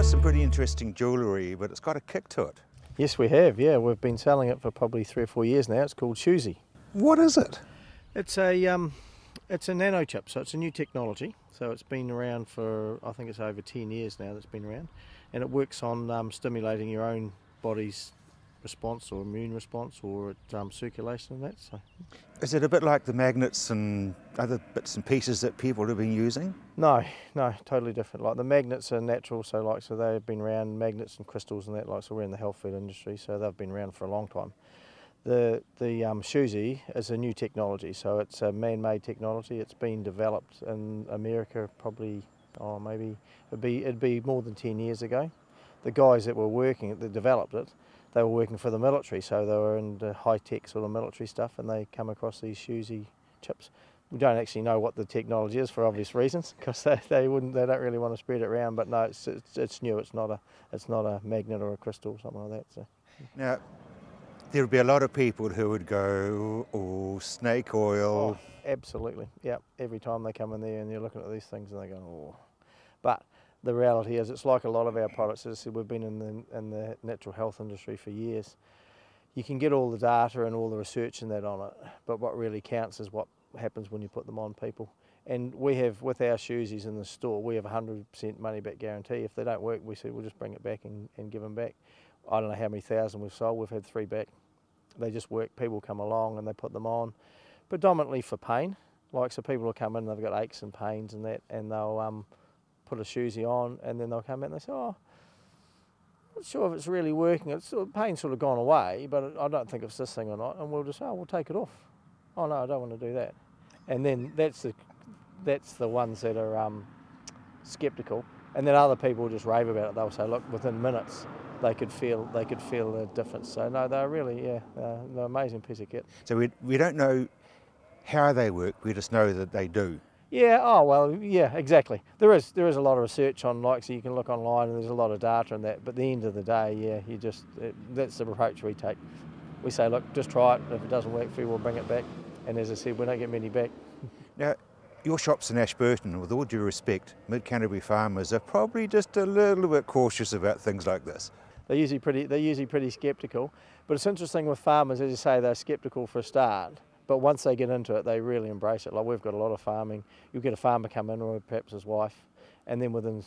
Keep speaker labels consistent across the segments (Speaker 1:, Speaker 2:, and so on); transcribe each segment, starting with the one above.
Speaker 1: got some pretty interesting jewellery, but it's got a kick to it.
Speaker 2: Yes, we have, yeah. We've been selling it for probably 3 or 4 years now. It's called Shuzi.
Speaker 1: What is it?
Speaker 2: It's a nano chip, so it's a new technology. So it's been around for, I think it's over 10 years now that's been around. And it works on stimulating your own body's response or immune response or circulation and that. So.
Speaker 1: Is it a bit like the magnets and other bits and pieces that people have been using?
Speaker 2: No, totally different. Like the magnets are natural, so they've been around, magnets and crystals and that, so we're in the health food industry, so they've been around for a long time. The Shuzi is a new technology, so it's a man-made technology. It's been developed in America probably, maybe it'd be more than 10 years ago. The guys that developed it, they were working for the military, so they were into high-tech sort of military stuff, and they come across these Shuzi chips. We don't actually know what the technology is for obvious reasons, because they don't really want to spread it around. But no, it's new. It's not a magnet or a crystal or something like that. So.
Speaker 1: Now, there would be a lot of people who would go, "Oh, snake oil."
Speaker 2: Oh, absolutely, yeah. Every time they come in there and you're looking at these things and they go, "Oh," but the reality is, it's like a lot of our products. As I said, we've been in the natural health industry for years. You can get all the data and all the research and that on it, but what really counts is what happens when you put them on people. And we have, with our Shuzis in the store, we have 100% money back guarantee. If they don't work, we say we'll just bring it back and give them back. I don't know how many thousand we've sold. We've had 3 back. They just work. People come along and they put them on, predominantly for pain. So people will come in, they've got aches and pains and that, and they'll put a Shuzi on, and then they'll come in and they say, "Oh, I'm not sure if it's really working. Pain's sort of gone away, but I don't think it's this thing or not." And we'll just say, "Oh, we'll take it off." "Oh no, I don't want to do that." And then that's the ones that are sceptical. And then other people just rave about it. They'll say, "Look, within minutes they could feel the difference." So no, they're really they're an amazing piece of kit.
Speaker 1: So we don't know how they work. We just know that they do.
Speaker 2: Yeah, oh well, yeah, exactly. There is a lot of research on, so you can look online and there's a lot of data on that, but at the end of the day, yeah, that's the approach we take. We say, look, just try it, if it doesn't work for you, we'll bring it back. And as I said, we don't get many back.
Speaker 1: Now, your shop's in Ashburton. With all due respect, mid-Canterbury farmers are probably just a little bit cautious about things like this.
Speaker 2: They're usually pretty sceptical, but it's interesting with farmers, as you say, they're sceptical for a start. But once they get into it, they really embrace it. Like we've got a lot of farming. You'll get a farmer come in, or perhaps his wife, and then within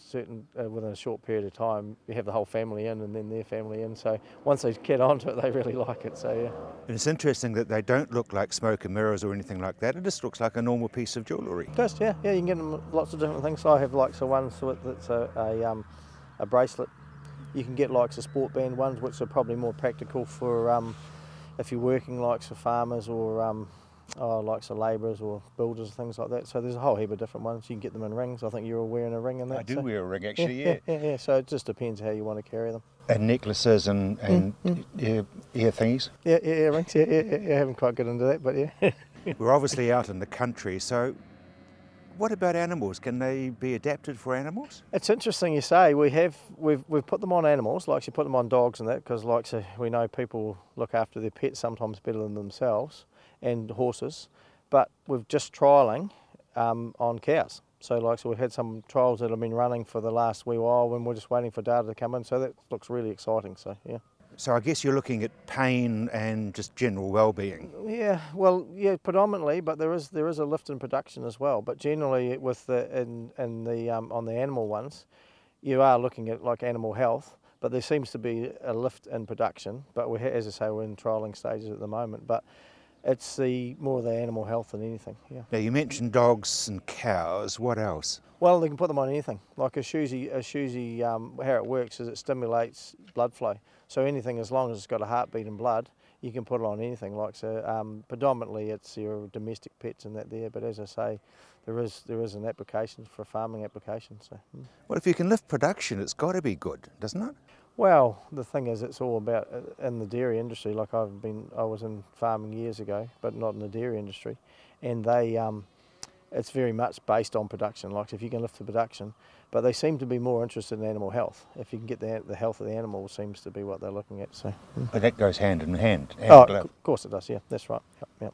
Speaker 2: a short period of time, you have the whole family in, and then their family in. So once they get onto it, they really like it. So yeah.
Speaker 1: And it's interesting that they don't look like smoke and mirrors or anything like that. It just looks like a normal piece of jewellery.
Speaker 2: It does, yeah. You can get them lots of different things. So I have one that's a bracelet. You can get a sport band ones, which are probably more practical for if you're working for farmers or labourers or builders, things like that. So there's a whole heap of different ones. You can get them in rings. I think you're all wearing a ring in that.
Speaker 1: I do wear a ring, actually, yeah.
Speaker 2: So it just depends how you want to carry them.
Speaker 1: And necklaces and ear thingies?
Speaker 2: Yeah, earrings. Yeah, I haven't quite got into that, but yeah.
Speaker 1: We're obviously out in the country, so what about animals? Can they be adapted for animals?
Speaker 2: It's interesting you say. We've put them on animals, you put them on dogs and that, because we know people look after their pets sometimes better than themselves, and horses. But we're just trialling on cows. So we've had some trials that have been running for the last wee while, and we're just waiting for data to come in. So that looks really exciting. So yeah.
Speaker 1: So I guess you're looking at pain and just general well-being.
Speaker 2: Yeah, well, yeah, predominantly, but there is a lift in production as well. But generally, with on the animal ones, you are looking at animal health, but there seems to be a lift in production. But as I say, we're in trialling stages at the moment. But it's more the animal health than anything. Yeah.
Speaker 1: Now you mentioned dogs and cows. What else?
Speaker 2: Well, they can put them on anything. Like a Shuzi, how it works is it stimulates blood flow. So anything, as long as it's got a heartbeat and blood, you can put it on anything. Predominantly it's your domestic pets and that there. But as I say, there is an application for a farming application. So.
Speaker 1: Well, if you can lift production, it's got to be good, doesn't it?
Speaker 2: Well, the thing is, it's all about in the dairy industry. I was in farming years ago, but not in the dairy industry, and it's very much based on production. If you can lift the production, but they seem to be more interested in animal health. If you can get the health of the animal, seems to be what they're looking at. So.
Speaker 1: But that goes hand in hand.
Speaker 2: Of course it does. Yeah, that's right. Yep.